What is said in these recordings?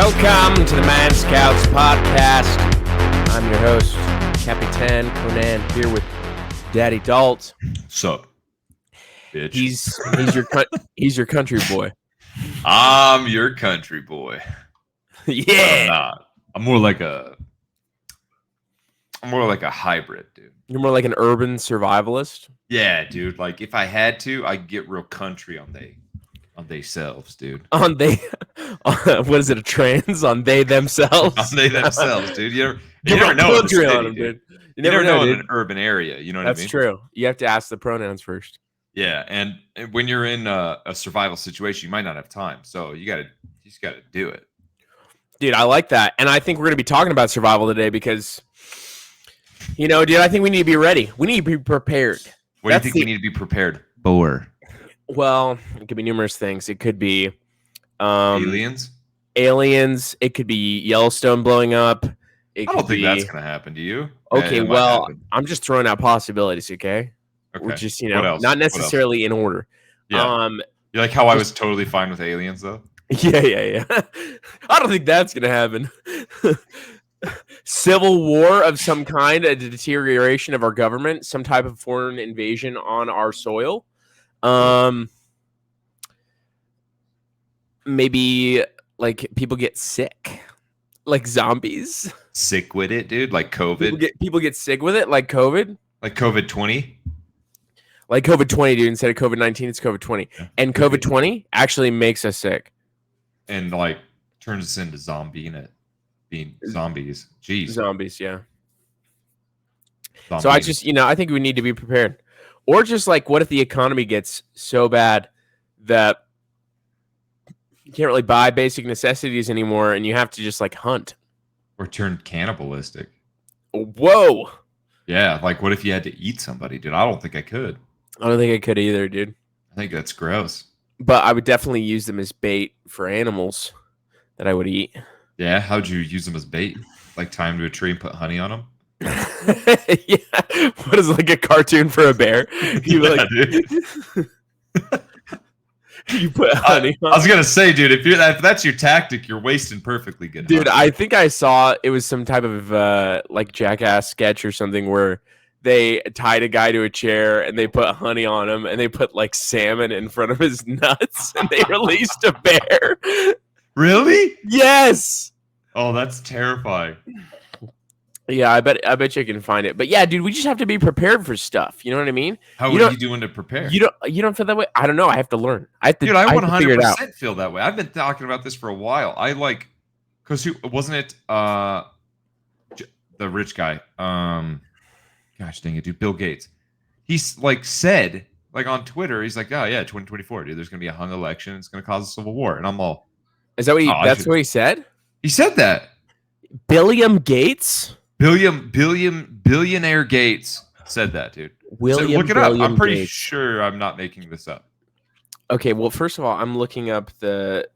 Welcome to the ManScouts podcast. I'm your host, Capitan Conan, here with Daddy Dalt. Sup, bitch? He's your country boy. I'm your country boy. Yeah. I'm not. I'm more like a hybrid, dude. You're more like an urban survivalist. Yeah, dude. Like if I had to, I'd get real country on they selves, dude. On they, what is it? A trans on they themselves? On they themselves, dude. You Give never a know in the country city, on them, dude. You never know in dude. an urban area. You know what I mean? That's true. You have to ask the pronouns first. Yeah, and when you're in a survival situation, you might not have time, so you just gotta do it. Dude, I like that. And I think we're going to be talking about survival today because, dude, I think we need to be ready. We need to be prepared. What do you think we need to be prepared for? Well, it could be numerous things. It could be Aliens. It could be Yellowstone blowing up. I don't think that's going to happen. Do you? Okay, well, I'm just throwing out possibilities, okay? We're just, not necessarily in order. Yeah. You like how I was totally fine with aliens, though? Yeah. I don't think that's going to happen. Civil war of some kind, a deterioration of our government, some type of foreign invasion on our soil. Maybe like people get sick, like zombies. Sick with it, dude. Like COVID. People get sick with it, like COVID. Like COVID-20. Like COVID-20, dude. Instead of COVID-19, it's COVID-20. Yeah. And COVID-20 actually makes us sick. And like turns us into being zombies. Jeez. Zombies, yeah. Zombies. So I just, I think we need to be prepared. Or just like, what if the economy gets so bad that you can't really buy basic necessities anymore and you have to just like hunt? Or turn cannibalistic. Whoa. Yeah, like what if you had to eat somebody, dude? I don't think I could. I don't think I could either, dude. I think that's gross. But I would definitely use them as bait for animals that I would eat. Yeah, how'd you use them as bait? Like tie them to a tree and put honey on them? Yeah. What is like a cartoon for a bear? Dude. You put honey on. I was gonna say, dude, if that's your tactic, you're wasting perfectly good. Dude, honey. I think I saw it was some type of like Jackass sketch or something where they tied a guy to a chair and they put honey on him and they put like salmon in front of his nuts and they released a bear. Really? Yes. Oh, that's terrifying. Yeah, I bet you can find it. But yeah, dude, we just have to be prepared for stuff. You know what I mean? How are you doing to prepare? You don't feel that way? I don't know. I have to learn. Dude, I 100% feel that way. I've been talking about this for a while. I like, because wasn't it the rich guy? Gosh dang it, dude, Bill Gates. He's like said, like on Twitter, he's like, oh yeah, 2024, dude, there's gonna be a hung election. It's gonna cause a civil war, and I'm all. Is that what that's what he said? He said that. William Gates. Billionaire Gates said that, dude. Look it up. I'm pretty sure I'm not making this up. Okay, well, first of all, I'm looking up the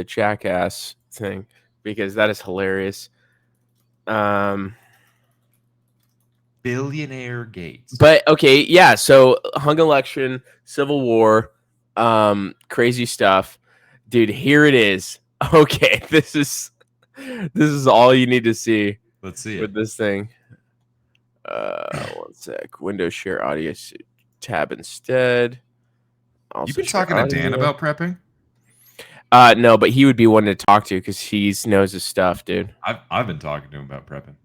Jackass thing because that is hilarious. Billionaire Gates. But okay, yeah. So hung election, civil war, crazy stuff, dude. Here it is. Okay, this is all you need to see. Let's see with this thing. 1 sec. Windows share audio tab instead. Also You've been talking to Dan about prepping? No, but he would be one to talk to because he knows his stuff, dude. I've been talking to him about prepping.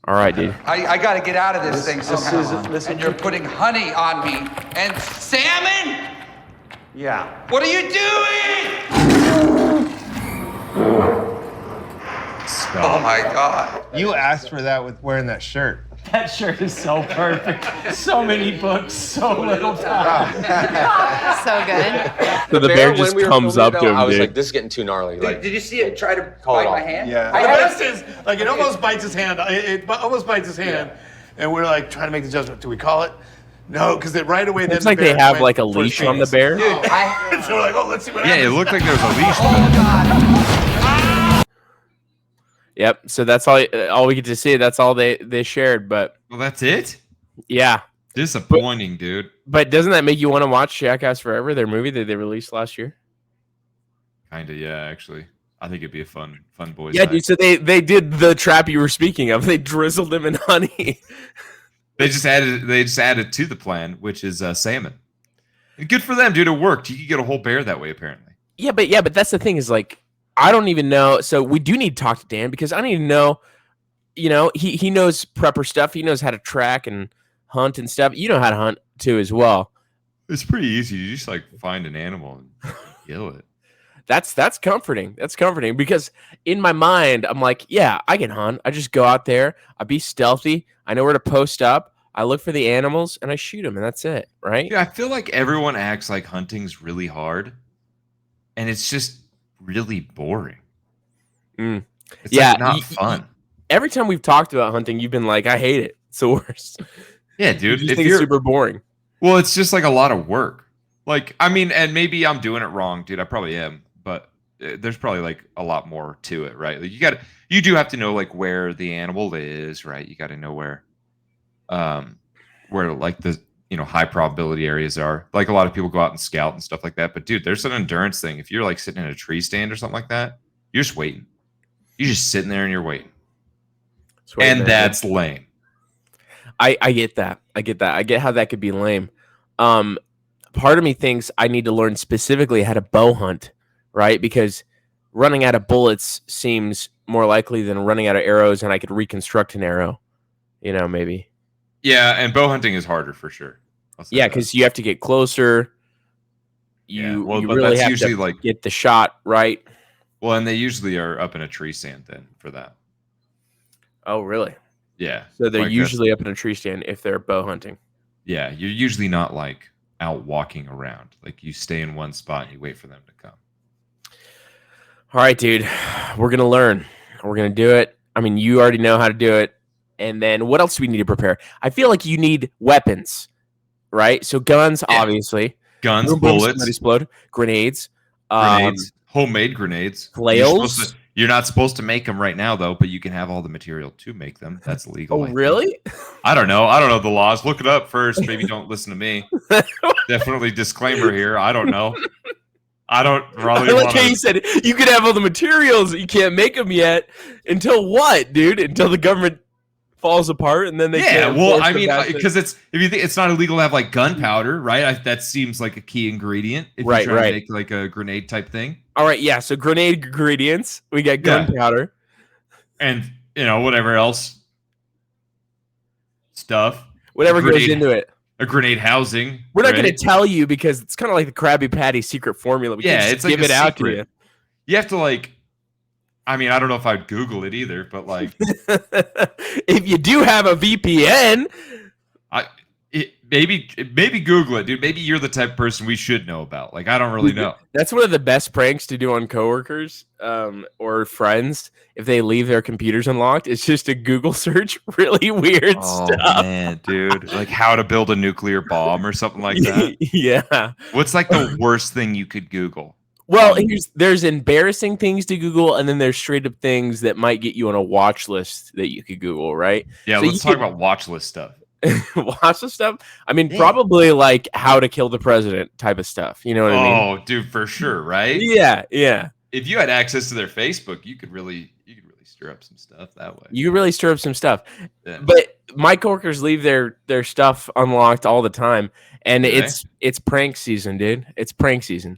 All right, dude. I got to get out of this thing somehow. And you're putting honey on me and salmon? Yeah. What are you doing? Oh my God. You asked for that with wearing that shirt. That shirt is so perfect. So many books, so little time. So good. So the bear just comes up to him, I was dude. like, this is getting too gnarly. Did you see it try to bite my hand? Yeah. The best is, like, it almost bites his hand. It almost bites his hand. And we're like trying to make the judgment. Do we call it? No, because it right away. It's like they have like a leash on the bear. Dude, So we're like, oh, let's see what Yeah, happens. it looked like there was a leash. oh God. Yep. So that's all we get to see. That's all they shared. But Well, that's it? yeah. Disappointing, dude. But doesn't that make you want to watch Jackass Forever, their movie that they released last year? Kinda, yeah, actually. I think it'd be a fun boys' Yeah, night. dude. So they did the trap you were speaking of. They drizzled him in honey. They just added to the plan, which is salmon. And good for them, dude. It worked. You could get a whole bear that way, apparently. Yeah, but that's the thing is like I don't even know. So we do need to talk to Dan because I don't even know. You know, he knows prepper stuff. He knows how to track and hunt and stuff. You know how to hunt too as well. It's pretty easy. You just like find an animal and kill it. That's comforting. That's comforting because in my mind, I'm like, yeah, I can hunt. I just go out there. I be stealthy. I know where to post up. I look for the animals and I shoot them, and that's it, right? Yeah, I feel like everyone acts like hunting's really hard, and it's just really boring. Mm. It's Yeah, like not fun. Every time we've talked about hunting, you've been like, I hate it. It's the worst. Yeah, dude. You think it's super boring. Well, it's just like a lot of work. Like, I mean, and maybe I'm doing it wrong, dude. I probably am, but there's probably like a lot more to it, right? Like you do have to know like where the animal is, right? You got to know where like the high probability areas are. Like a lot of people go out and scout and stuff like that. But dude, there's an endurance thing. If you're like sitting in a tree stand or something like that, you're just waiting. You're just sitting there and you're waiting. And that's lame. I get that. I get that. I get how that could be lame. Part of me thinks I need to learn specifically how to bow hunt, right? Because running out of bullets seems more likely than running out of arrows, and I could reconstruct an arrow, maybe. Yeah, and bow hunting is harder for sure. Yeah, because you have to get closer. You really have to like get the shot right. Well, and they usually are up in a tree stand then for that. Oh, really? Yeah. So they're usually up in a tree stand if they're bow hunting. Yeah, you're usually not like out walking around. Like you stay in one spot and you wait for them to come. All right, dude. We're going to learn. We're going to do it. I mean, you already know how to do it. And then what else do we need to prepare? I feel like you need weapons, right? So guns, obviously. Guns, bullets. Explode. Grenades. Homemade grenades. Flails. You're not supposed to make them right now, though, but you can have all the material to make them. That's legal. Oh, really? I don't know the laws. Look it up first. Maybe don't listen to me. Definitely disclaimer here. I don't know. I don't really like how you said you could have all the materials. You can't make them yet. Until what, dude? Until the government falls apart and then they can't. Well, I mean, because if you think it's not illegal to have like gunpowder, right? That seems like a key ingredient if you're trying to make like a grenade type thing. All right, yeah. So grenade ingredients, we got gunpowder, and whatever else stuff, whatever goes into it. A grenade housing. We're not going to tell you because it's kind of like the Krabby Patty secret formula. We can't just give it out to you. You have to like. I mean, I don't know if I'd Google it either, but like, if you do have a VPN, maybe Google it, dude. Maybe you're the type of person we should know about. Like, I don't really know. That's one of the best pranks to do on coworkers or friends if they leave their computers unlocked. It's just a Google search, really weird stuff. Oh man, dude, like how to build a nuclear bomb or something like that. Yeah. What's like the worst thing you could Google? Well, there's embarrassing things to Google, and then there's straight up things that might get you on a watch list that you could Google, right? Yeah, so let's talk about watch list stuff. Watch list stuff? I mean, probably like how to kill the president type of stuff. You know what I mean? Oh, dude, for sure, right? Yeah, yeah. If you had access to their Facebook, you could really stir up some stuff that way. You could really stir up some stuff. Yeah. But my coworkers leave their stuff unlocked all the time, and it's prank season, dude. It's prank season.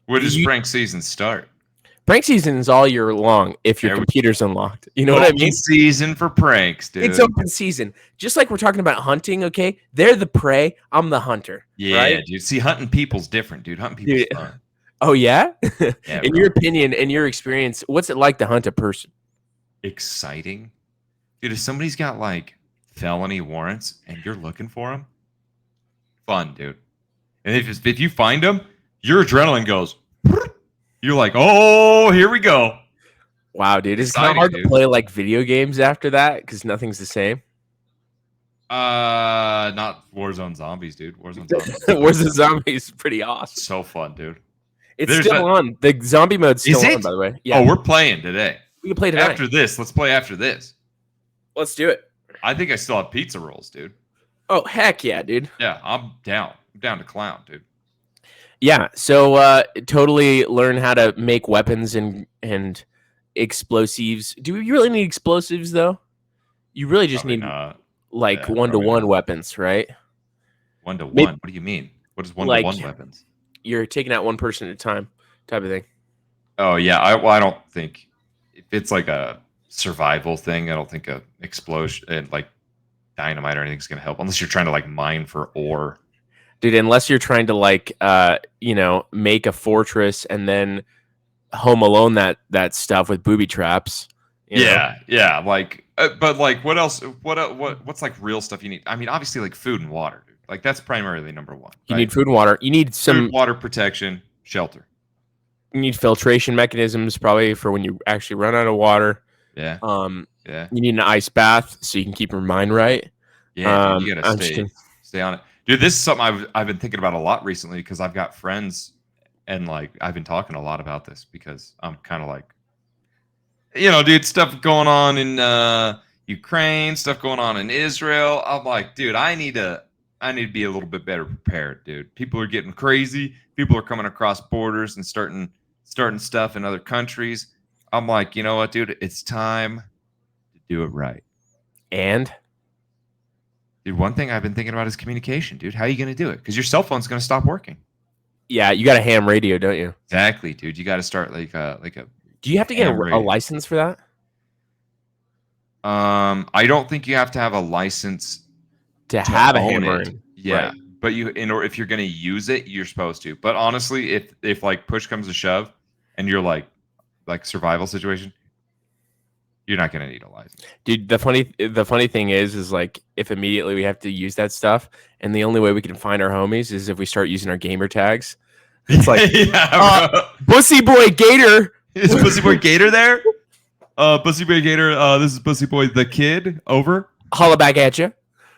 Where does prank season start? Prank season is all year long if your computer's unlocked. You know what I mean? Open season for pranks, dude. It's open season. Just like we're talking about hunting, okay? They're the prey. I'm the hunter. Yeah, right? Dude. See, hunting people's different, dude. Hunting people's fun. Oh, yeah? Yeah, in your opinion, in your experience, what's it like to hunt a person? Exciting. Dude, if somebody's got like felony warrants and you're looking for them, fun, dude. And if you find them, your adrenaline goes. You're like, oh, here we go. Wow, dude. It's not hard to play like video games after that because nothing's the same. Not Warzone Zombies, dude. Warzone Zombies. Warzone Zombies is pretty awesome. So fun, dude. It's still on. The zombie mode's still on, by the way. Yeah. Oh, we're playing today. We can play tonight. After this. Let's play after this. Let's do it. I think I still have pizza rolls, dude. Oh, heck yeah, dude. Yeah, I'm down. I'm down to clown, dude. Yeah, so totally learn how to make weapons and explosives. Do you really need explosives though? You really just Probably need not. like Yeah, one to probably one not. weapons, right? 1-to-1. Maybe, What do you mean? What is 1-to-1 like weapons? you're taking out one person at a time, type of thing. Oh yeah, I don't think if it's like a survival thing, I don't think a explosion and like dynamite or anything's gonna help unless you're trying to like mine for ore. Dude, unless you're trying to like make a fortress and then home alone that stuff with booby traps. Yeah. Like, but like, what else? What's like real stuff you need? I mean, obviously, like food and water, dude. Like that's primarily number one. You Right? need food and water. You need Food, water, protection, shelter. You need filtration mechanisms probably for when you actually run out of water. Yeah. You need an ice bath so you can keep your mind right. Yeah, dude, you gotta stay on it, dude. This is something I've been thinking about a lot recently because I've got friends and like I've been talking a lot about this because I'm kind of like, dude, stuff going on in Ukraine, stuff going on in Israel. I'm like, dude, I need to be a little bit better prepared, dude. People are getting crazy. People are coming across borders and starting stuff in other countries. I'm like, you know what, dude? It's time to do it right. And dude, one thing I've been thinking about is communication, dude. How are you going to do it? Because your cell phone's going to stop working. Yeah, you got a ham radio, don't you? Exactly, dude. You got to start like a. Do you have to get a license for that? I don't think you have to have a license to have a hammer. Yeah, right. But if you're going to use it, you're supposed to. But honestly, if like push comes to shove, and you're like survival situation, you're not going to need a license. Dude, the funny thing is like if immediately we have to use that stuff, and the only way we can find our homies is if we start using our gamer tags. It's like, Bussy Boy Gator. Is Bussy Boy Gator there? Bussy Boy Gator, this is Bussy Boy the Kid. Over. Holla back at you.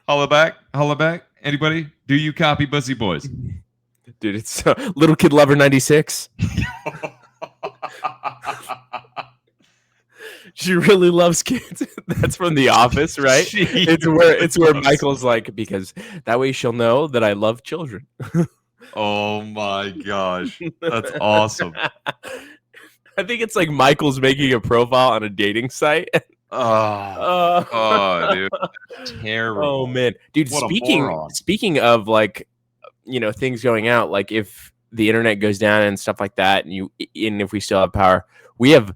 Holla back. Anybody? Do you copy Bussy Boys? Dude, it's Little Kid Lover 96. She really loves kids. That's from The Office, right? It's where Michael's like, because that way she'll know that I love children. Oh my gosh. That's awesome. I think it's like Michael's making a profile on a dating site. Dude. Terrible. Oh man. Dude, speaking of like, things going out, like if the internet goes down and stuff like that, and if we still have power, we have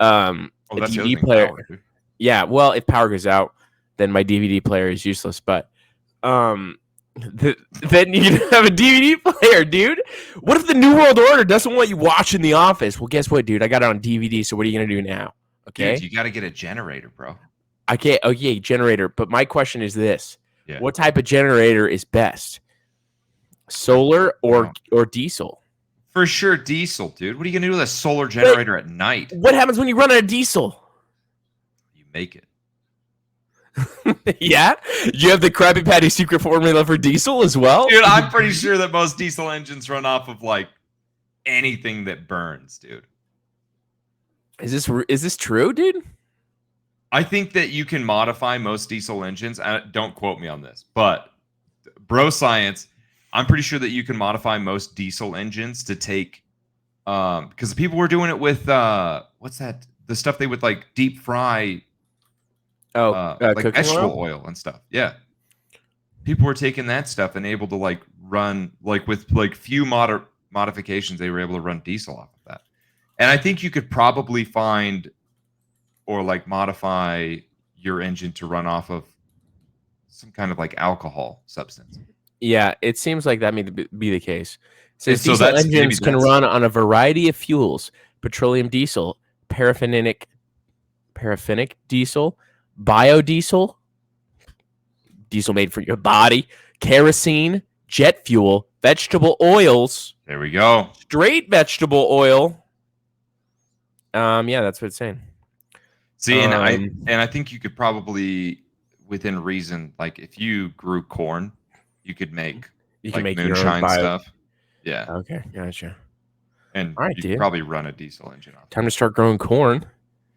a DVD player. Power, yeah, well, if power goes out, then my DVD player is useless. But then you can have a DVD player, dude. What if the New World Order doesn't want you watching The Office? Well, guess what, dude? I got it on DVD. So what are you gonna do now? Okay, dude, you got to get a generator, bro. I can't. Oh yeah, generator. But my question is this: what type of generator is best? Solar or diesel? For sure, diesel, dude. What are you gonna do with a solar generator at night? What happens when you run out of diesel? You make it. Yeah? You have the Krabby Patty secret formula for diesel as well? Dude, I'm pretty sure that most diesel engines run off of like anything that burns, dude. Is this true, dude? I think that you can modify most diesel engines. Don't quote me on this, but bro science, I'm pretty sure that you can modify most diesel engines to take because people were doing it with what's that? The stuff they would like deep fry like vegetable oil and stuff. Yeah. People were taking that stuff and able to like run like with like few modifications, they were able to run diesel off of that. And I think you could probably find or like modify your engine to run off of some kind of like alcohol substance. Yeah, it seems like that may be the case. So diesel engines can run on a variety of fuels: petroleum diesel, paraffinic diesel, biodiesel, diesel made for your body, kerosene, jet fuel, vegetable oils. There we go. Straight vegetable oil. Yeah, that's what it's saying. See, and I think you could probably, within reason, like if you grew corn, you could make make moonshine stuff. Yeah. Okay, gotcha. And you could probably run a diesel engine off. Time to start growing corn,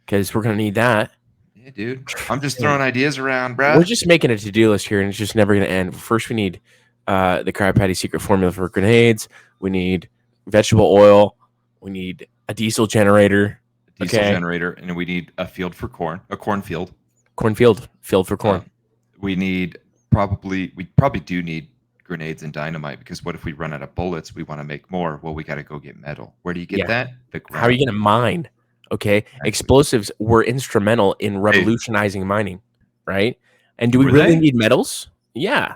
because we're gonna need that. Yeah, dude. I'm just throwing ideas around, bro. We're just making a to-do list here, and it's just never gonna end. First, we need the Krabby Patty secret formula for grenades. We need vegetable oil. We need a diesel generator. And we need a field for corn, a cornfield. Field for corn. We probably do need grenades and dynamite, because what if we run out of bullets? We want to make more. Well, we got to go get metal. Where do you get that? The ground. How are you going to mine? Okay. Exactly. Explosives were instrumental in revolutionizing mining, right? And do we really need metals? Yeah.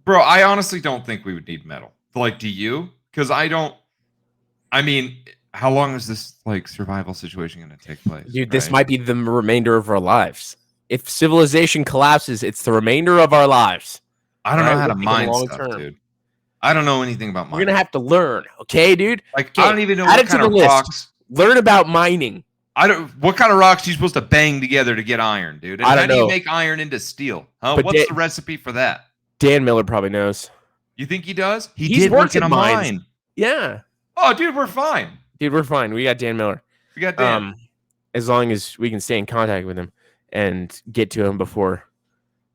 Bro, I honestly don't think we would need metal. Like, do you? Because I mean, how long is this like survival situation going to take place? Dude, this might be the remainder of our lives. If civilization collapses, it's the remainder of our lives. I don't know how to mine stuff, dude. I don't know anything about mining. We're going to have to learn, okay, dude? Like, I don't even know what kind of rocks. Learn about mining. What kind of rocks are you supposed to bang together to get iron, dude? And how do you make iron into steel? Huh? But what's the recipe for that? Dan Miller probably knows. You think he does? He's worked in a mine. Yeah. Oh, dude, we're fine. We got Dan Miller. We got Dan. As long as we can stay in contact with him and get to him before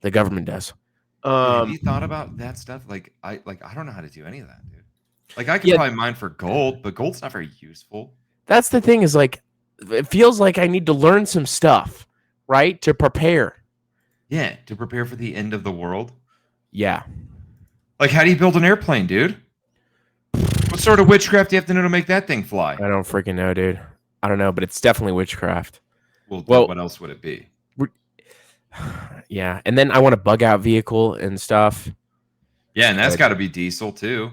the government does. Have you thought about that stuff? Like I don't know how to do any of that, dude. Like I could probably mine for gold, but gold's not very useful. That's the thing, is like, it feels like I need to learn some stuff, right? To prepare. Yeah, to prepare for the end of the world. Yeah. Like, how do you build an airplane, dude? What sort of witchcraft do you have to know to make that thing fly? I don't freaking know, dude. I don't know, but it's definitely witchcraft. Well, what else would it be? Yeah, and then I want a bug-out vehicle and stuff. Yeah, and that's got to be diesel, too.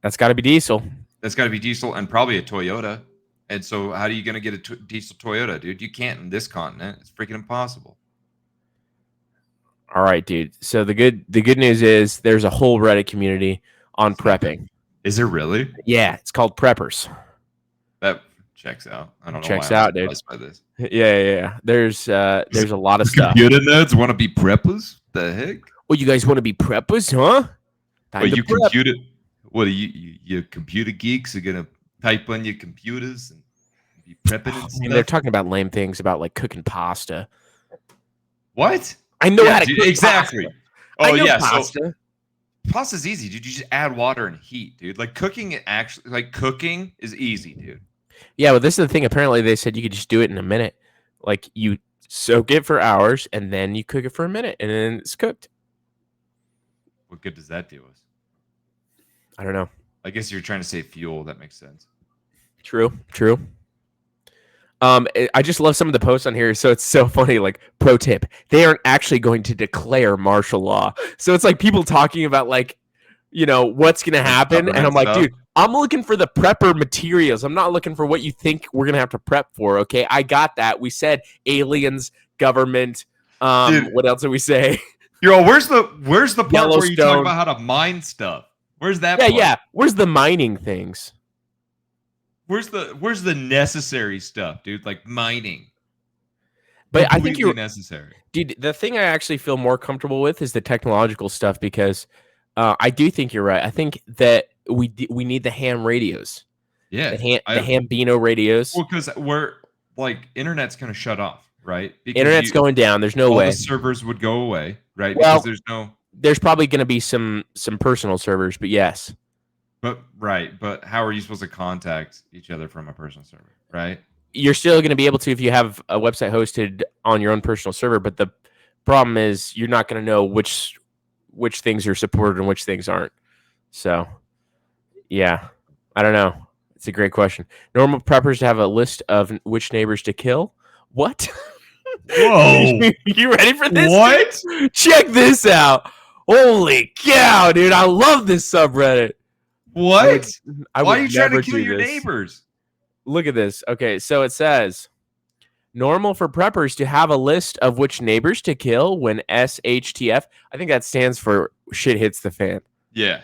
That's got to be diesel. That's got to be diesel and probably a Toyota. And so how are you going to get a diesel Toyota, dude? You can't in this continent. It's freaking impossible. All right, dude. So the good news is there's a whole Reddit community on prepping. Is there really? Yeah, it's called Preppers. That checks out. I don't know. Checks out, dude. By this. Yeah. There's a lot of stuff. Computer nerds want to be preppers? The heck? Well, you guys want to be preppers, huh? What are you computer geeks are gonna type on your computers and be prepping and stuff? They're talking about lame things about like cooking pasta. What? I know how to cook exactly. Pasta. Oh yeah, pasta. So pasta's easy, dude. You just add water and heat, dude. Like cooking is easy, dude. Yeah, but this is the thing. Apparently, they said you could just do it in a minute. Like you soak it for hours and then you cook it for a minute and then it's cooked. What good does that do us? I don't know. I guess you're trying to save fuel. That makes sense. True. I just love some of the posts on here. So it's so funny. Like, pro tip, they aren't actually going to declare martial law. So it's like people talking about like, what's going to happen. And I'm like, dude, I'm looking for the prepper materials. I'm not looking for what you think we're going to have to prep for. Okay. I got that. We said aliens, government. What else did we say? Yo, where's the part where you talk about how to mine stuff? Where's that part? Yeah. Where's the mining things? Where's the necessary stuff, dude? Like mining. But I think you're necessary. Dude, the thing I actually feel more comfortable with is the technological stuff, because I do think you're right. I think that we need the ham radios. Yeah. The Hambino radios. Well, because we're like internet's gonna shut off, right? Because internet's going down. There's no way. The servers would go away, right? Well, because there's probably going to be some personal servers, but yes. But how are you supposed to contact each other from a personal server, right? You're still going to be able to if you have a website hosted on your own personal server, but the problem is you're not going to know which things are supported and which things aren't. So, yeah, I don't know. It's a great question. Normal preppers have a list of which neighbors to kill. What? Whoa. You ready for this? What? Dude? Check this out. Holy cow, dude. I love this subreddit. What? Why are you trying to kill your neighbors? Look at this. Okay, so it says, normal for preppers to have a list of which neighbors to kill when SHTF. I think that stands for shit hits the fan. Yeah.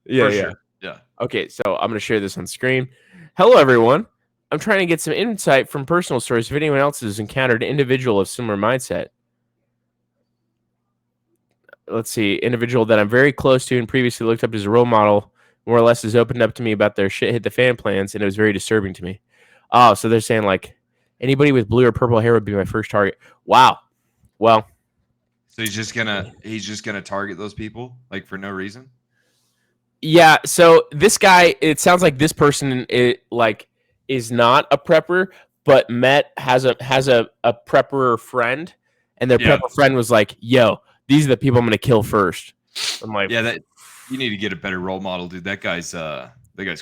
Sure. Yeah. Okay, so I'm going to share this on screen. Hello, everyone. I'm trying to get some insight from personal stories if anyone else has encountered an individual of similar mindset. Let's see. Individual that I'm very close to and previously looked up as a role model more or less has opened up to me about their shit hit the fan plans, and it was very disturbing to me. Oh, so they're saying like anybody with blue or purple hair would be my first target. Wow. Well, So he's just gonna target those people like for no reason. Yeah. So this guy, it sounds like this person is not a prepper, but has a prepper friend, and their prepper friend was like, "Yo, these are the people I'm gonna kill first." I'm like, yeah, that you need to get a better role model, dude. That guy's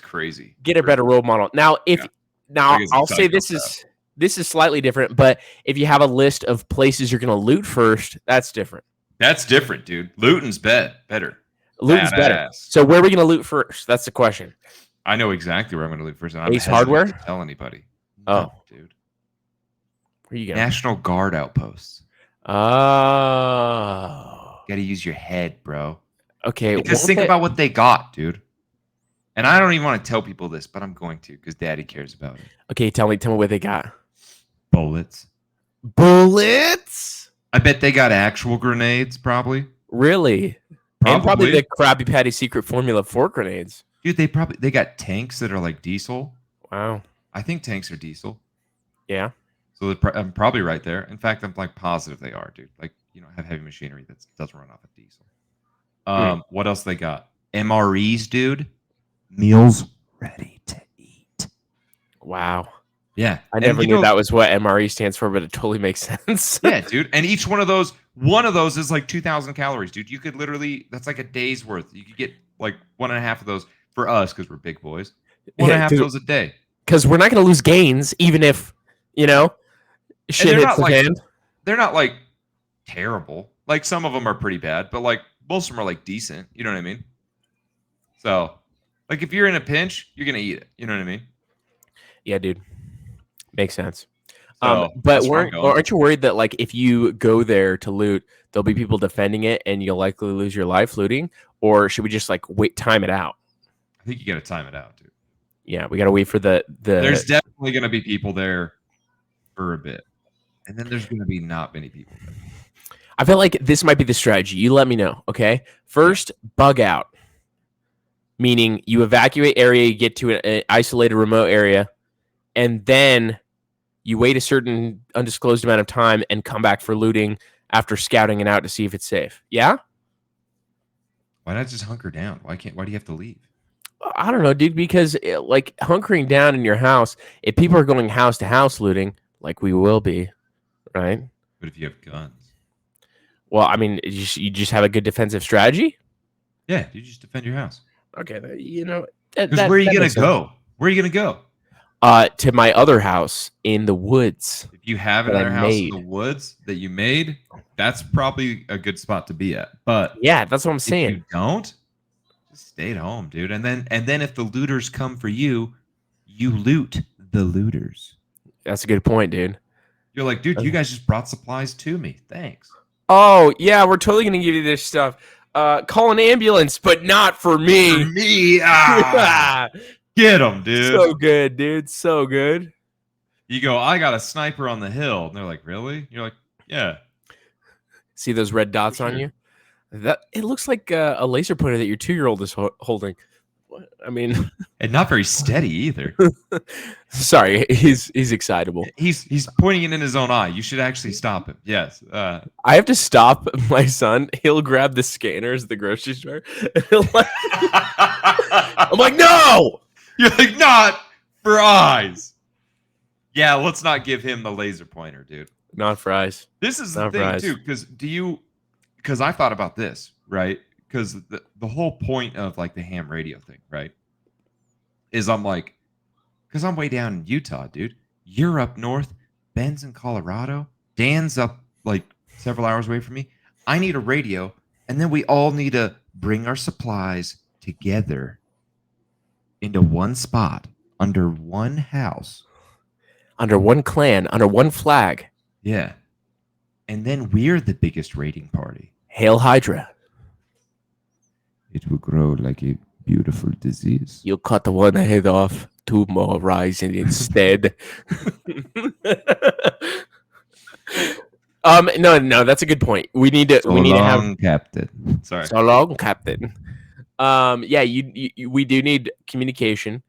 crazy. Get a better role model. Now, I'll say this is slightly different, but if you have a list of places you're gonna loot first, that's different. That's different, dude. Looting's better. Looting's better. So where are we gonna loot first? That's the question. I know exactly where I'm gonna loot first. And I'm Ace Hardware? To tell anybody. Oh, no, dude. Where you going? National Guard outposts. Oh. Gotta use your head, bro. Okay. Because think about what they got, dude. And I don't even want to tell people this, but I'm going to because Daddy cares about it. Okay, tell me what they got. Bullets. Bullets? I bet they got actual grenades, probably. Really? And probably the Krabby Patty secret formula for grenades. Dude, they got tanks that are like diesel. Wow. I think tanks are diesel. Yeah. So I'm probably right there. In fact, I'm like positive they are, dude. Like, have heavy machinery that doesn't run off of diesel. What else they got? MREs, dude. Meals ready to eat. Wow. Yeah. I never knew that was what MRE stands for, but it totally makes sense. Yeah, dude. And each one of those is like 2,000 calories, dude. You could literally, that's like a day's worth. You could get like 1.5 of those for us because we're big boys. 1.5 of those a day. Because we're not going to lose gains, even if, shit hits the fan. They're not like terrible. Like some of them are pretty bad, but like most of them are like decent. You know what I mean? So, like if you're in a pinch, you're gonna eat it. You know what I mean? Yeah, dude. Makes sense. So, but aren't you worried that like if you go there to loot, there'll be people defending it and you'll likely lose your life looting? Or should we just like time it out? I think you gotta time it out, dude. Yeah, we gotta wait for the. There's definitely gonna be people there for a bit, and then there's gonna be not many people there. I feel like this might be the strategy. You let me know, okay? First, bug out. Meaning you evacuate area, you get to an isolated remote area, and then you wait a certain undisclosed amount of time and come back for looting after scouting it out to see if it's safe. Yeah? Why not just hunker down? Why do you have to leave? I don't know, dude, because like hunkering down in your house, if people are going house to house looting, like we will be, right? But if you have guns. Well, I mean, you just have a good defensive strategy? Yeah, you just defend your house. Okay, where are you gonna go? Where are you gonna go? To my other house in the woods. If you have another house in the woods that you made, that's probably a good spot to be at. But yeah, that's what I'm saying. If you don't, just stay at home, dude. And then if the looters come for you, you loot the looters. That's a good point, dude. You're like, dude, you guys just brought supplies to me. Thanks. Oh yeah, we're totally gonna give you this stuff. Call an ambulance, but not for me. For me, get them, dude. So good, dude. So good. You go, I got a sniper on the hill. And they're like, really? You're like, yeah. See those red dots on you? That it looks like a laser pointer that your 2-year-old is holding. I mean, and not very steady either. Sorry, he's excitable. He's pointing it in his own eye. You should actually stop him. Yes. I have to stop my son. He'll grab the scanners at the grocery store. I'm like, no. You're like, not for eyes. Yeah, let's not give him the laser pointer, dude. Not for eyes. This is the thing too, because I thought about this, right? Because the whole point of like the ham radio thing, right, is I'm like, because I'm way down in Utah, dude. You're up north. Ben's in Colorado. Dan's up like several hours away from me. I need a radio, and then we all need to bring our supplies together into one spot, under one house. Under one clan, under one flag. Yeah. And then we're the biggest raiding party. Hail Hydra. It will grow like a beautiful disease. You'll cut the one head off, 2 more rising instead. No, that's a good point. We need to have Captain. Sorry. So long, Captain. Yeah, we do need communication.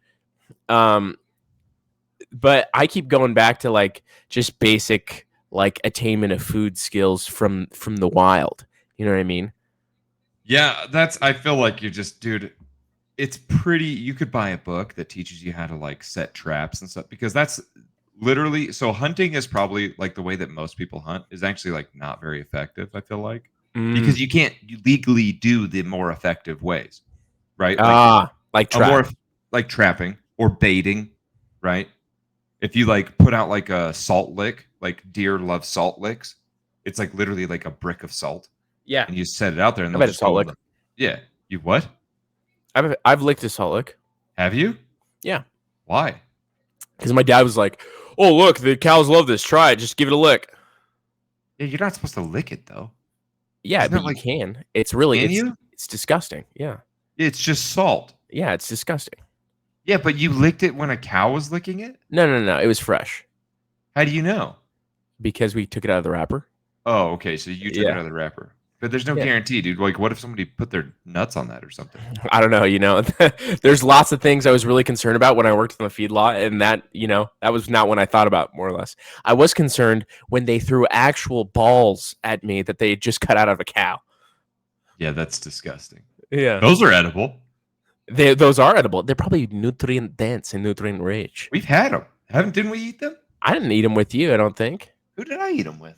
But I keep going back to like just basic like attainment of food skills from the wild. You know what I mean? Yeah, I feel like you're just, dude, it's pretty, you could buy a book that teaches you how to like set traps and stuff, because that's literally, so hunting is probably like the way that most people hunt is actually like not very effective, I feel like. Because you can't legally do the more effective ways, right? Like a more like trapping or baiting, right? If you like put out like a salt lick, like deer love salt licks, it's like literally like a brick of salt. Yeah. And you set it out there and I they'll bet just a salt go lick. Yeah. You what? I've licked a salt lick. Have you? Yeah. Why? Because my dad was like, "Oh, look, the cows love this. Try it. Just give it a lick." Yeah, you're not supposed to lick it though. Yeah, Isn't but that like, you can. It's really can you? It's disgusting. Yeah. It's just salt. Yeah, it's disgusting. Yeah, but you licked it when a cow was licking it? No. It was fresh How do you know? because we took it out of the wrapper. Oh, okay. So you took it out of the wrapper. But there's no Yeah. guarantee, dude. Like, what if somebody put their nuts on that or something? I don't know. There's lots of things I was really concerned about when I worked on the feedlot, and that was not what I thought about, more or less. I was concerned when they threw actual balls at me that they had just cut out of a cow. Yeah, that's disgusting. Yeah. Those are edible. Those are edible. They're probably nutrient dense and nutrient rich. We've had them. Didn't we eat them? I didn't eat them with you, I don't think. Who did I eat them with?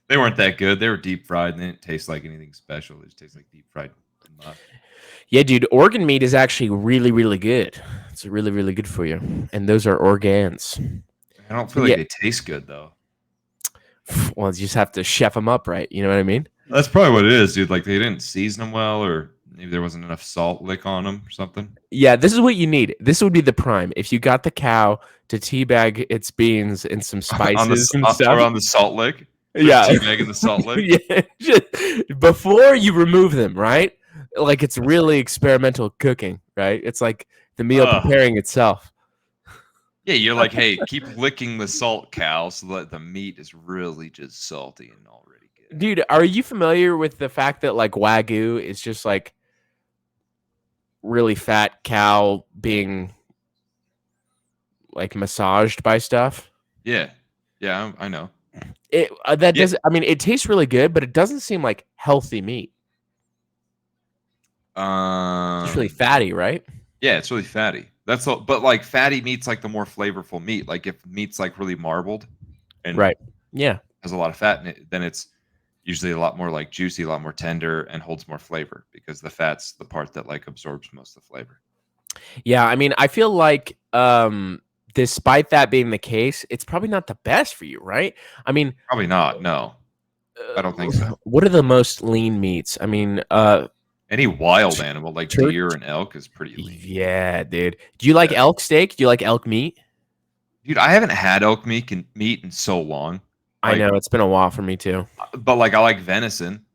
They weren't that good. They were deep fried and they didn't taste like anything special. They just taste like deep fried muff. Yeah, dude, organ meat is actually really, really good. It's really, really good for you. And those are organs. I don't feel like they taste good, though. Well, you just have to chef them up right. You know what I mean? That's probably what it is, dude. Like, they didn't season them well, or maybe there wasn't enough salt lick on them or something. Yeah, this is what you need. This would be the prime. If you got the cow to teabag its beans and some spices and stuff. Or on the salt lick. Yeah. Teabagging the salt lick. Yeah, just before you remove them, right? Like it's really experimental cooking, right? It's like the meal preparing itself. Yeah, you're like, hey, keep licking the salt, cow, so that the meat is really just salty and already good. Dude, are you familiar with the fact that like Wagyu is just like really fat cow being like massaged by stuff? Yeah, I know. Does. I mean, it tastes really good, but it doesn't seem like healthy meat. It's really fatty, right? Yeah, it's really fatty. That's all. But like fatty meat's like the more flavorful meat. Like if meat's like really marbled, and has a lot of fat in it, then it's usually a lot more like juicy, a lot more tender, and holds more flavor because the fat's the part that like absorbs most of the flavor. Yeah, I mean, I feel like despite that being the case, it's probably not the best for you, right? I mean, probably not. No, I don't think so. What are the most lean meats? I mean, any wild animal like deer and elk is pretty lean. Yeah, dude. Do you like elk steak? Do you like elk meat? Dude, I haven't had elk meat in so long. I know it's been a while for me too. But like, I like venison.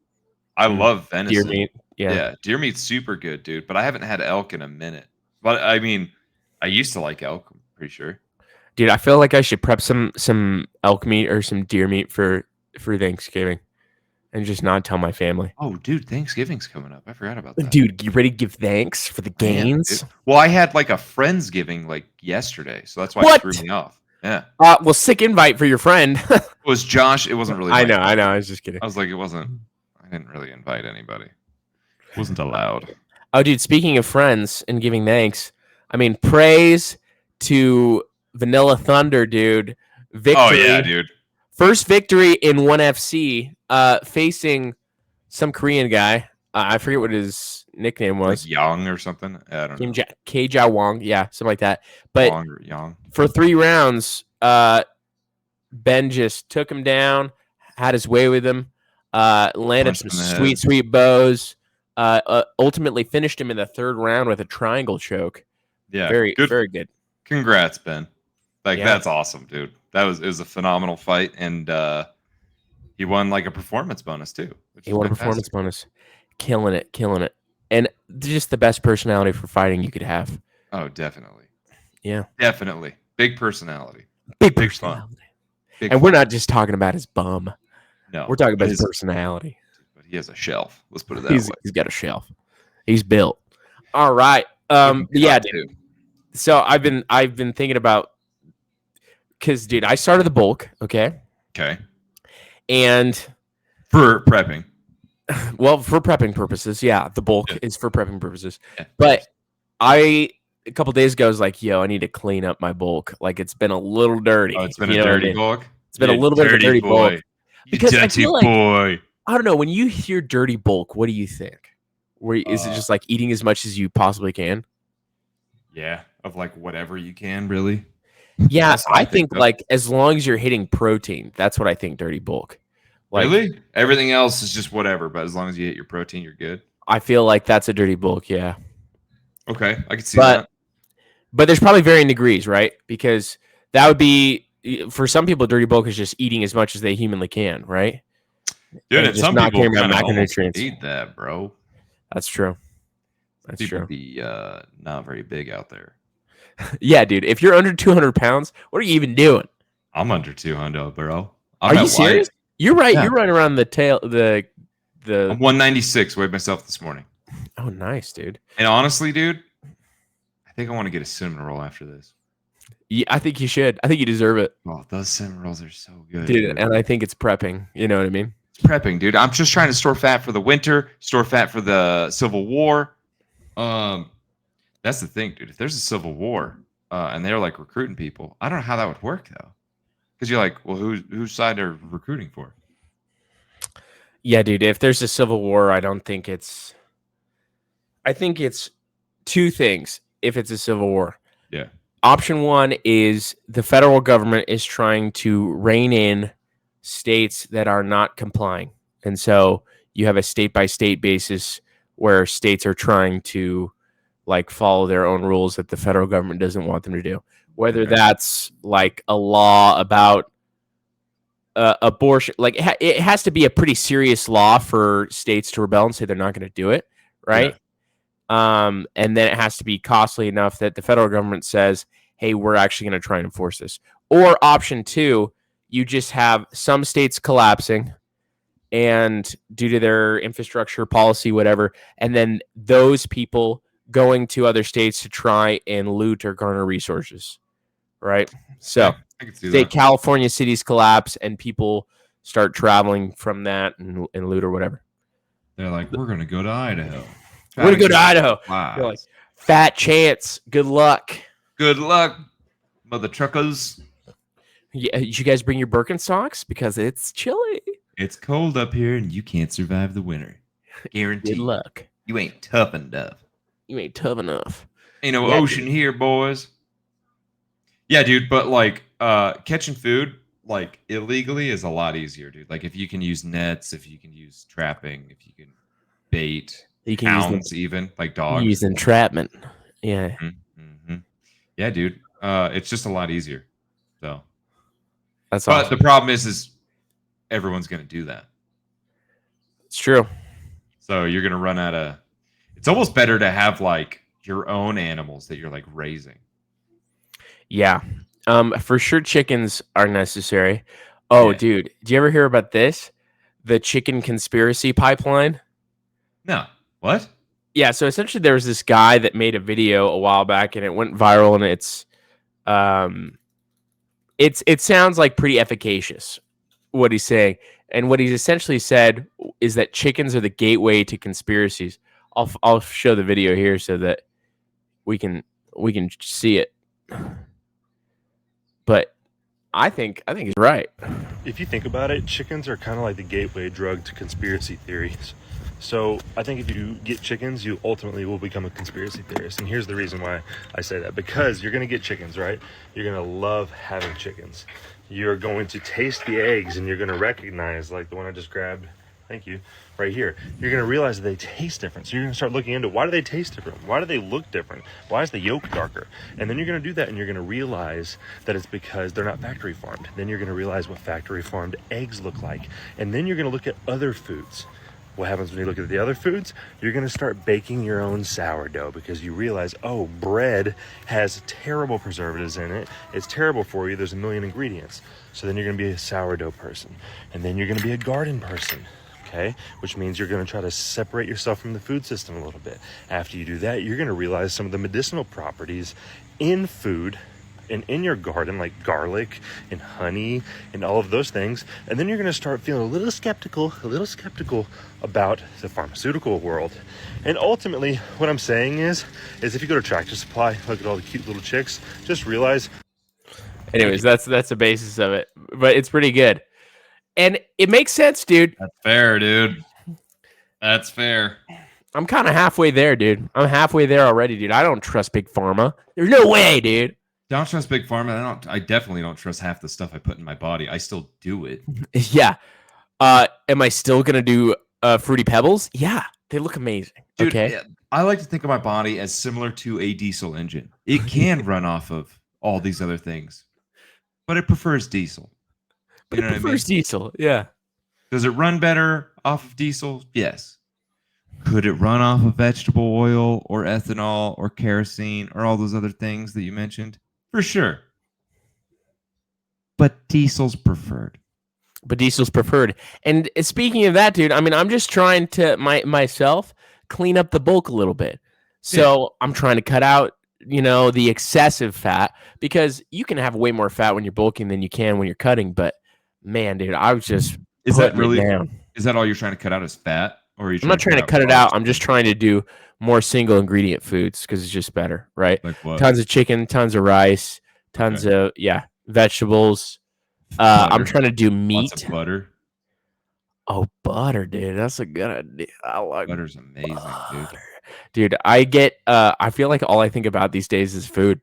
I love venison. Deer meat. Yeah, deer meat's super good, dude. But I haven't had elk in a minute. But I mean, I used to like elk. I'm pretty sure. Dude, I feel like I should prep some elk meat or some deer meat for Thanksgiving, and just not tell my family. Oh, dude, Thanksgiving's coming up. I forgot about that. Dude, you ready to give thanks for the gains? Well, I had like a Friendsgiving like yesterday, so that's why it threw me off. Yeah. Well, sick invite for your friend. It was Josh. It wasn't really. I know. I was just kidding. I was like, it wasn't. I didn't really invite anybody. It wasn't allowed. Oh, dude, speaking of friends and giving thanks, I mean, praise to Vanilla Thunder, dude. Victory. Oh, yeah, dude. First victory in 1FC facing some Korean guy. I forget what his nickname was. Like Yang or something? I don't know. K-Ja Wong. Yeah, something like that. But Wong or Yang. For 3 rounds, Ben just took him down, had his way with him, landed some sweet bows, ultimately finished him in the 3rd round with a triangle choke. Yeah, very good. Congrats, Ben. That's awesome, dude. It was a phenomenal fight, and he won like a performance bonus too. He won a performance bonus, killing it, and just the best personality for fighting you could have. Oh, definitely. Yeah, definitely. Big personality. Big personality. And we're not just talking about his bum. No, we're talking about his personality. But he has a shelf. Let's put it that way. He's got a shelf. He's built. All right. Yeah, dude. So I've been thinking about, because dude, I started the bulk. Okay. Okay. And for prepping. Well, for prepping purposes, yeah. The bulk is for prepping purposes. Yeah, but a couple days ago, I was like, yo, I need to clean up my bulk. Like, it's been a little dirty. Oh, it's been a dirty bulk? It's been a little bit of a dirty bulk. Because I feel like, boy. I don't know, when you hear dirty bulk, what do you think? Is it just like eating as much as you possibly can? Yeah, of like whatever you can, really. Yeah, I think like as long as you're hitting protein, that's what I think dirty bulk. Like, really? Everything else is just whatever, but as long as you hit your protein, you're good. I feel like that's a dirty bulk, yeah. Okay, I can see that. But there's probably varying degrees, right? Because that would be, for some people, dirty bulk is just eating as much as they humanly can, right? Dude, and some people kind of macronutrients. eat that, bro. That's true. That's people true. Be not very big out there. Yeah, dude. If you're under 200 pounds, what are you even doing? I'm under 200, bro. Are you serious? You're right. Yeah. You're right around the tail. The I'm 196. Weighed myself this morning. Oh, nice, dude. And honestly, dude, I think I want to get a cinnamon roll after this. Yeah, I think you should. I think you deserve it. Oh, those cinnamon rolls are so good, dude. And I think it's prepping. You know what I mean? It's prepping, dude. I'm just trying to store fat for the winter, store fat for the Civil War. That's the thing, dude. If there's a Civil War and they're like recruiting people, I don't know how that would work though. Because you're like, well, whose side are recruiting for? Yeah, dude. If there's a Civil War, I think it's two things. If it's a Civil War, yeah. Option one is the federal government is trying to rein in states that are not complying, and so you have a state by state basis where states are trying to like follow their own rules that the federal government doesn't want them to do. Whether that's like a law about abortion, like it has to be a pretty serious law for states to rebel and say they're not going to do it, right? Yeah. And then it has to be costly enough that the federal government says, hey, we're actually going to try and enforce this. Or option two, you just have some states collapsing and due to their infrastructure policy, whatever, and then those people going to other states to try and loot or garner resources, right? So say California cities collapse and people start traveling from that and loot or whatever. They're like, we're going to go to Idaho. We're going to go to Idaho. They're like, fat chance. Good luck. Good luck, mother truckers. Yeah, you guys bring your Birkenstocks because it's chilly. It's cold up here and you can't survive the winter. Guaranteed. Good luck. You ain't tough enough. You ain't tough enough. Ain't no ocean here, boys. Yeah, dude, but like catching food like illegally is a lot easier, dude. Like if you can use nets, if you can use trapping, if you can bait, you can hounds, even like dogs. Use entrapment. Yeah. Mm-hmm. Yeah, dude. It's just a lot easier. So that's awesome. But the problem is everyone's gonna do that. It's true. So you're gonna run out of. It's almost better to have like your own animals that you're like raising. Yeah. For sure chickens are necessary. Oh, yeah. Dude, do you ever hear about this? The chicken conspiracy pipeline? No. What? Yeah, so essentially there was this guy that made a video a while back and it went viral, and it sounds like pretty efficacious what he's saying. And what he's essentially said is that chickens are the gateway to conspiracies. I'll show the video here so that we can see it. But I think he's right. If you think about it, chickens are kind of like the gateway drug to conspiracy theories. So I think if you get chickens, you ultimately will become a conspiracy theorist. And here's the reason why I say that. Because you're going to get chickens, right? You're going to love having chickens. You're going to taste the eggs and you're going to recognize, like the one I just grabbed, thank you, right here. You're going to realize that they taste different. So you're going to start looking into, why do they taste different? Why do they look different? Why is the yolk darker? And then you're going to do that and you're going to realize that it's because they're not factory farmed. Then you're going to realize what factory farmed eggs look like. And then you're going to look at other foods. What happens when you look at the other foods? You're going to start baking your own sourdough because you realize, oh, bread has terrible preservatives in it. It's terrible for you. There's a million ingredients. So then you're going to be a sourdough person. And then you're going to be a garden person, okay? Which means you're going to try to separate yourself from the food system a little bit. After you do that, you're going to realize some of the medicinal properties in food and in your garden, like garlic and honey and all of those things. And then you're going to start feeling a little skeptical about the pharmaceutical world. And ultimately, what I'm saying is if you go to Tractor Supply, look at all the cute little chicks, just realize. Anyways, that's the basis of it, but it's pretty good. And it makes sense, dude. That's fair, dude. That's fair. I'm kind of halfway there, dude. I'm halfway there already, dude. I don't trust Big Pharma. There's no way, dude. Don't trust Big Pharma. I definitely don't trust half the stuff I put in my body. I still do it. Yeah. Am I still gonna do Fruity Pebbles? Yeah, they look amazing. Dude, okay. I like to think of my body as similar to a diesel engine. It can run off of all these other things, but it prefers diesel. But it prefers diesel. Yeah. Does it run better off of diesel? Yes. Could it run off of vegetable oil or ethanol or kerosene or all those other things that you mentioned? For sure. But diesel's preferred. And speaking of that, dude, I mean, I'm just trying to myself clean up the bulk a little bit. So I'm trying to cut out, the excessive fat, because you can have way more fat when you're bulking than you can when you're cutting. But man, dude, I was just is that really down. Is that all you're trying to cut out is fat? Or are you I'm not trying to cut it out. I'm just trying to do more single ingredient foods because it's just better, right? Like what? Tons of chicken, tons of rice, tons of vegetables. I'm trying to do meat. Lots of butter. Oh, butter, dude. That's a good idea. I like butter's amazing, butter. Dude, I feel like all I think about these days is food.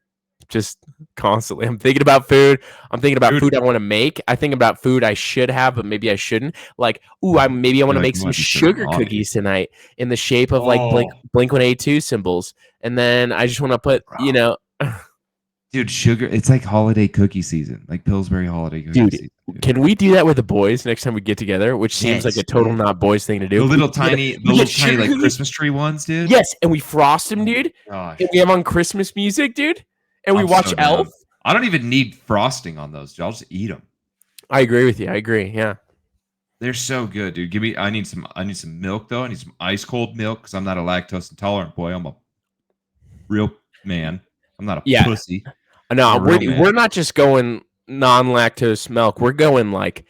Just constantly. I'm thinking about food. I'm thinking about food I want to make. I think about food I should have, but maybe I shouldn't. Like, I want to make some sugar cookies tonight in the shape of like Blink-182 symbols. And then I just want to put, Dude, sugar, it's like holiday cookie season, like Pillsbury holiday cookie season. Dude. Can we do that with the boys next time we get together? Which seems like a total not boys thing to do. The little tiny like Christmas tree ones, dude. Yes, and we frost them, dude. Gosh. And we have on Christmas music, dude. And we watch Elf. I don't even need frosting on those. I'll just eat them. I agree with you. I agree. Yeah, they're so good, dude. I need some milk though. I need some ice cold milk because I'm not a lactose intolerant boy. I'm a real man. I'm not a pussy. No, we're not just going non-lactose milk. We're going like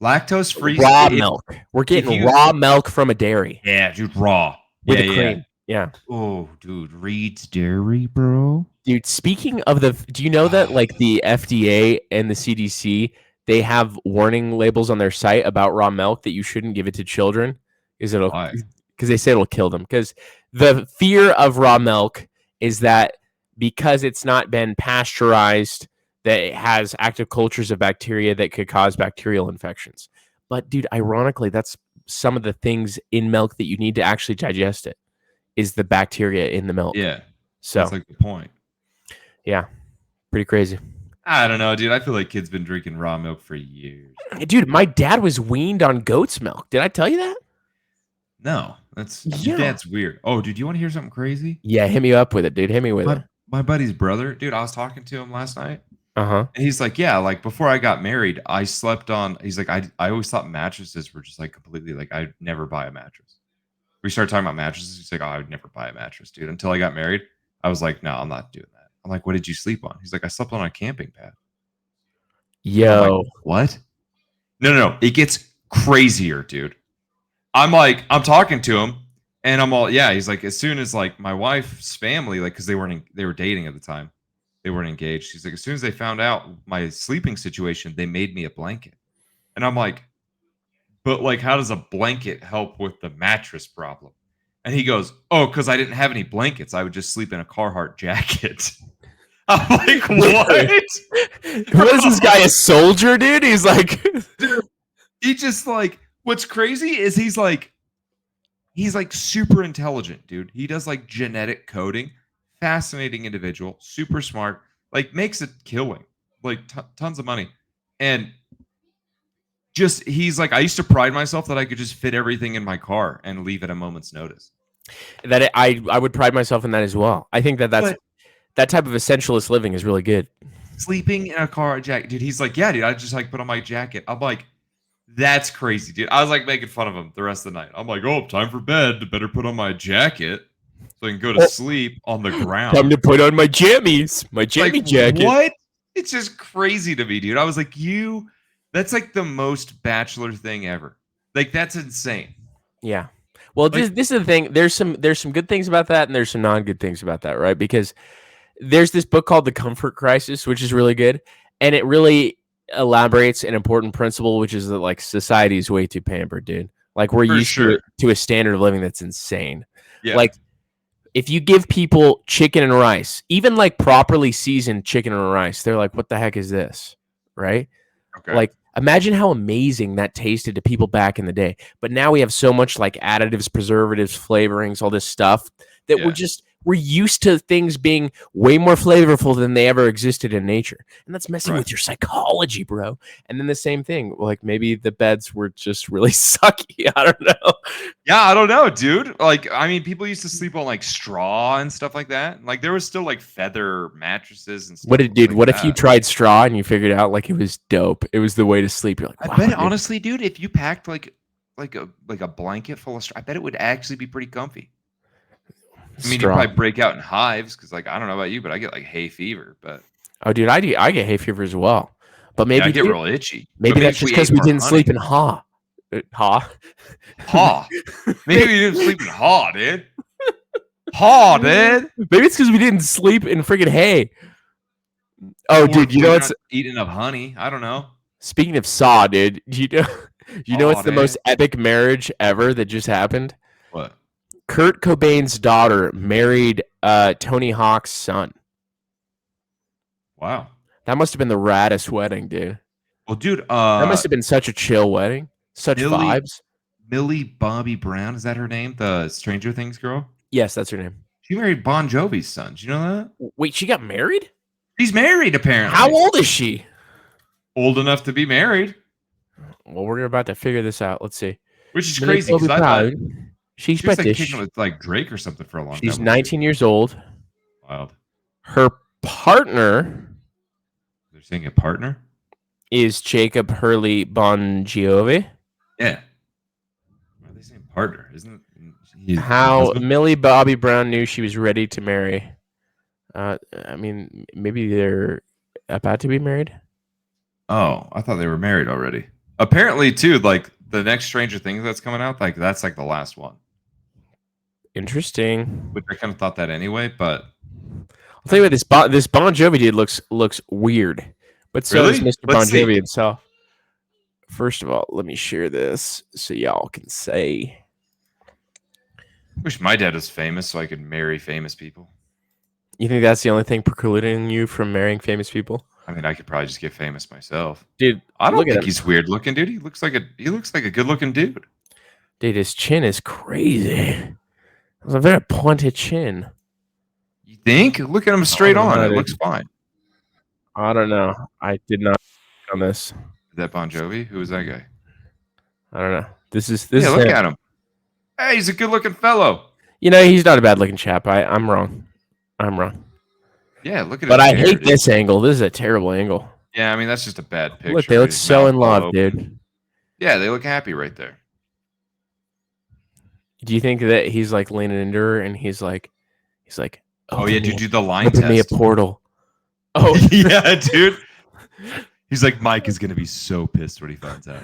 lactose free raw milk. We're getting raw milk from a dairy. Yeah, dude, raw with the cream. Yeah. Oh, dude, Reed's Dairy, bro. Dude, speaking of do you know that like the FDA and the CDC, they have warning labels on their site about raw milk that you shouldn't give it to children? Because they say it'll kill them. Because the fear of raw milk is that because it's not been pasteurized, that it has active cultures of bacteria that could cause bacterial infections. But dude, ironically, that's some of the things in milk that you need to actually digest it. Is the bacteria in the milk. Yeah. So that's like the point. Yeah. Pretty crazy. I don't know, dude. I feel like kids been drinking raw milk for years. Dude, my dad was weaned on goat's milk. Did I tell you that? No. Your dad's weird. Oh, dude, you want to hear something crazy? Yeah, hit me up with it, dude. Hit me with it. My buddy's brother, dude, I was talking to him last night. Uh-huh. And he's like, yeah, like before I got married, I slept on, he's like, I always thought mattresses were just like completely like, I'd never buy a mattress. We started talking about mattresses. He's like, oh, I would never buy a mattress, dude. Until I got married, I was like, no, I'm not doing that. I'm like, what did you sleep on? He's like, I slept on a camping pad. Yo. Like, what? No. It gets crazier, dude. I'm talking to him and I'm all, yeah. He's like, as soon as like my wife's family, like, cause they were dating at the time. They weren't engaged. He's like, as soon as they found out my sleeping situation, they made me a blanket. And I'm like, but like, how does a blanket help with the mattress problem? And he goes, oh, because I didn't have any blankets. I would just sleep in a Carhartt jacket. I'm like, what? What is this guy, a soldier, dude? He's like, dude, he just like, what's crazy is he's like super intelligent, dude. He does like genetic coding. Fascinating individual, super smart, like makes a killing, like tons of money. And just he's like, I used to pride myself that I could just fit everything in my car and leave at a moment's notice. I would pride myself in that as well. I think that type of essentialist living is really good. Sleeping in a car jacket, dude. He's like, yeah, dude. I just like put on my jacket. I'm like, that's crazy, dude. I was like making fun of him the rest of the night. I'm like, oh, time for bed. Better put on my jacket so I can go to sleep on the ground. Time to put on my jammies, my jammy jacket. What? It's just crazy to me, dude. I was like, that's like the most bachelor thing ever. Like, that's insane. Yeah. Well, Like- this is the thing. There's some good things about that, and there's some non-good things about that, right? Because there's this book called The Comfort Crisis, which is really good, and it really elaborates an important principle, which is that like society is way too pampered, dude. Like we're For used sure. to a standard of living that's insane. Yeah. Like if you give people chicken and rice, even like properly seasoned chicken and rice, they're like, "What the heck is this?" Right? Okay. Like imagine how amazing that tasted to people back in the day. But now we have so much like additives, preservatives, flavorings, all this stuff that we're used to things being way more flavorful than they ever existed in nature. And that's messing with your psychology, bro. And then the same thing, like maybe the beds were just really sucky. I don't know. Yeah, I don't know, dude. Like, I mean, people used to sleep on like straw and stuff like that. Like, there was still like feather mattresses and stuff. What like if you tried straw and you figured out like it was dope? It was the way to sleep. You're like, wow, I bet dude. honestly, dude, if you packed like a blanket full of straw, I bet it would actually be pretty comfy. I mean, you probably break out in hives because, like, I don't know about you, but I get like hay fever. But oh, dude, I get hay fever as well. But maybe I get real itchy. Maybe that's just because we didn't sleep in ha. Ha. Maybe we didn't sleep in ha, dude. Ha, dude. Maybe it's because we didn't sleep in friggin' hay. Oh, dude, you know what's eating enough honey? I don't know. Speaking of Saw, dude, you know what's the most epic marriage ever that just happened? What? Kurt Cobain's daughter married Tony Hawk's son. Wow. That must have been the raddest wedding, dude. Well, dude, that must have been such a chill wedding. Such vibes. Millie Bobby Brown, is that her name? The Stranger Things girl? Yes, that's her name. She married Bon Jovi's son. Did you know that? Wait, she got married? She's married, apparently. How old is she? Old enough to be married. Well, we're about to figure this out. Let's see. Which is crazy because I thought she's she was like British. kicking with like Drake or something for a long time. She's 19 years old. Wild. Her partner. They're saying a partner? Is Jacob Hurley Bon Jovi. Yeah. Why are they saying partner? Isn't it? How Millie Bobby Brown knew she was ready to marry. I mean, maybe they're about to be married. Oh, I thought they were married already. Apparently, too, like the next Stranger Things that's coming out, like that's like the last one. Interesting. Which I kind of thought that anyway, but I'll tell you what, this Bon Jovi dude looks weird, but so does Mr. Bon Jovi himself. First of all, let me share this so y'all can say. Wish my dad was famous so I could marry famous people. You think that's the only thing precluding you from marrying famous people? I mean, I could probably just get famous myself, dude. I don't think he's weird looking, dude. He looks like a good looking dude. Dude, his chin is crazy. It's a very pointed chin. You think? Look at him straight on. It looks fine. I don't know. I did not on this. Is that Bon Jovi? Who is that guy? I don't know. This is look at him. Hey, he's a good looking fellow. You know, he's not a bad looking chap. I'm wrong. Yeah, look at But I hate this angle. This is a terrible angle. Yeah, I mean, that's just a bad picture. Look, they look so in love, dude. Yeah, they look happy right there. Do you think that he's like leaning into her and he's like, oh yeah, dude, do the line open test. Me a portal. Oh yeah, dude. He's like, Mike is gonna be so pissed when he finds out.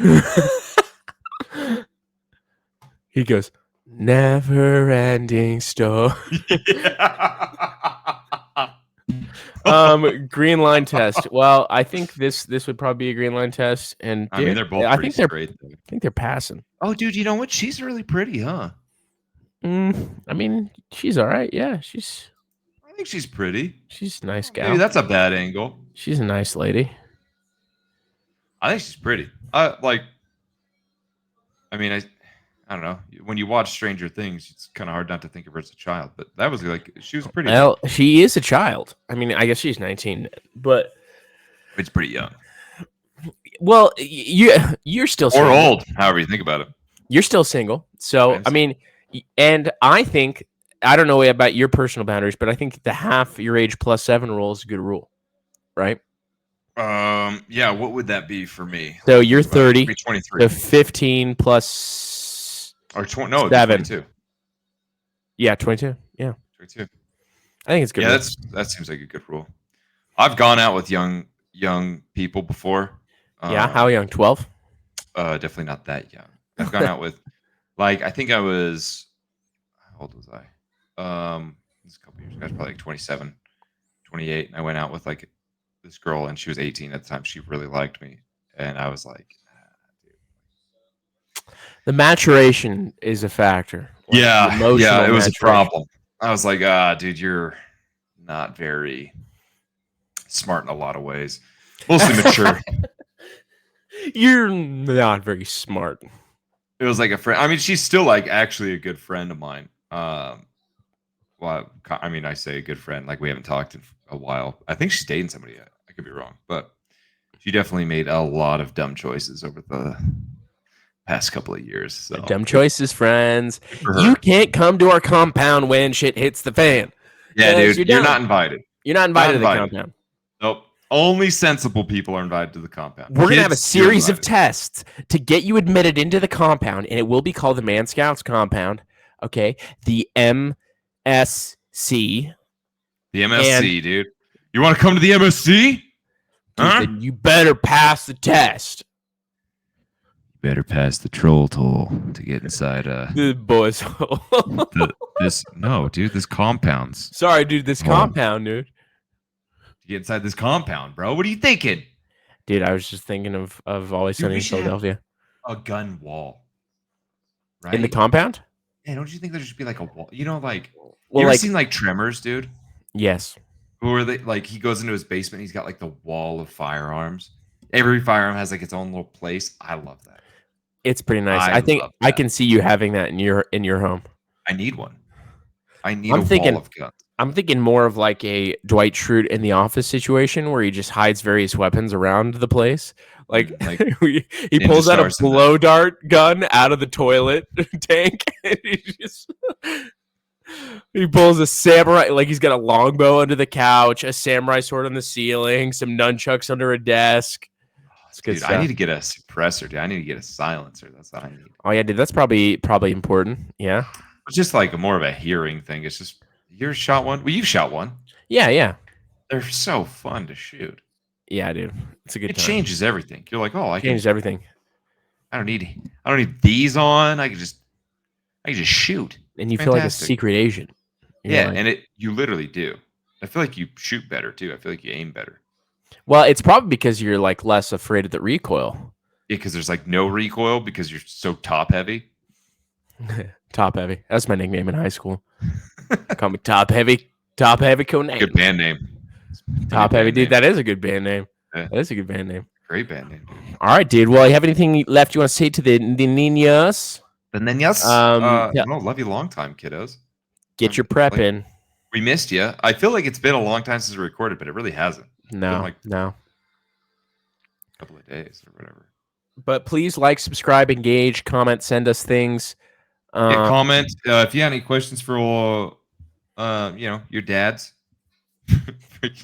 He goes, never ending story. Green line test. Well, I think this would probably be a green line test, and I mean they're both. I think I think they're passing. Oh, dude, you know what? She's really pretty, huh? I mean, she's all right. Yeah, I think she's pretty. She's a nice gal. Maybe that's a bad angle. She's a nice lady. I think she's pretty. I mean, I don't know. When you watch Stranger Things, it's kind of hard not to think of her as a child. But that was like she was pretty. Well, she is a child. I mean, I guess she's 19, but it's pretty young. Well, you're still single. Or old, however you think about it. You're still single, so I mean, and I think I don't know about your personal boundaries, but I think the half your age plus 7 rule is a good rule, right? Yeah. What would that be for me? So you're 30. 23. So 15 plus. Or 20, no, 7. 22. Yeah, 22. Yeah, 22. I think it's good. Yeah, that seems like a good rule. I've gone out with young young people before. Yeah, how young? 12? Definitely not that young. I've gone out with, like, I think I was, how old was I? This a couple years ago. I was probably like 27, 28. And I went out with like this girl, and she was 18 at the time. She really liked me, and I was like, dude. The maturation is a factor. Like, yeah, it was maturation. a problem. I was like, dude, you're not very smart in a lot of ways. Mostly mature. You're not very smart. It was like a friend. I mean, she's still like actually a good friend of mine. Well, I mean, I say a good friend, like we haven't talked in a while. I think she's dating somebody yet. I could be wrong, but she definitely made a lot of dumb choices over the past couple of years. So dumb choices, friends. You can't come to our compound when shit hits the fan. Yeah, dude, you're not invited. You're not invited to the compound. Nope. Only sensible people are invited to the compound. We're going to have a series of tests to get you admitted into the compound, and it will be called the ManScouts compound. Okay? The MSC. The MSC, dude. You want to come to the MSC? Huh? Then you better pass the test. You better pass the troll toll to get inside the boys hole. This compound's. Sorry, dude, this compound, dude. To get inside this compound, bro. What are you thinking? Dude, I was just thinking of Always Sunny in Philadelphia. A gun wall. Right? In the compound? Yeah, don't you think there should be like a wall? You know, like, you ever seen like Tremors, dude? Yes. Where they like he goes into his basement, he's got like the wall of firearms. Every firearm has like its own little place. I love that. It's pretty nice. I think I can see you having that in your home. I need one. I need a wall of guns. I'm thinking more of like a Dwight Schrute in The Office situation where he just hides various weapons around the place. Like he pulls out a blow dart gun out of the toilet tank. And he pulls a samurai, like he's got a longbow under the couch, a samurai sword on the ceiling, some nunchucks under a desk. It's good stuff. I need to get a suppressor, dude. I need to get a silencer. That's what I need. Oh yeah, dude. That's probably important. Yeah. It's just like more of a hearing thing. It's just you ever shot one? Well, you've shot one. Yeah. They're so fun to shoot. Yeah, dude. It's a good time. It changes everything. You're like, I changes everything. I don't need these on. I can just shoot. And you feel like a secret agent. And you literally do. I feel like you shoot better too. I feel like you aim better. Well, it's probably because you're like less afraid of the recoil. Yeah, because there's like no recoil because you're so top heavy. Top heavy. That's my nickname in high school. Call me Top Heavy. Top Heavy Conan. Good band name. Top Heavy, dude. That is a good band name. Yeah. That is a good band name. Great band name, dude. All right, dude. Well, you have anything left you want to say to the niños? The niños? No, love you long time, kiddos. Get your prep in. We missed you. I feel like it's been a long time since we recorded, but it really hasn't. No. A couple of days or whatever. But please like, subscribe, engage, comment, send us things. Comment if you have any questions for your dads,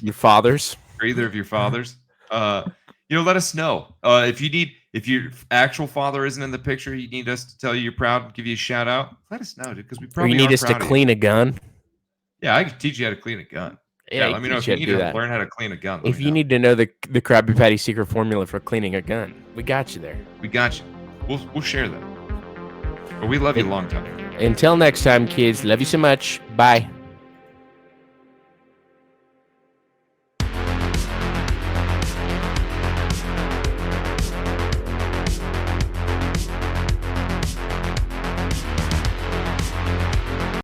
your fathers, or either of your fathers. Let us know. If your actual father isn't in the picture, you need us to tell you you're proud, give you a shout out. Let us know, dude, because we probably. Or you need us to clean a gun. Yeah, I can teach you how to clean a gun. Yeah, let me know if you need to learn how to clean a gun. If you need to know the Krabby Patty secret formula for cleaning a gun, we got you there. We got you. We'll share that. But we love you a long time. Until next time, kids. Love you so much. Bye.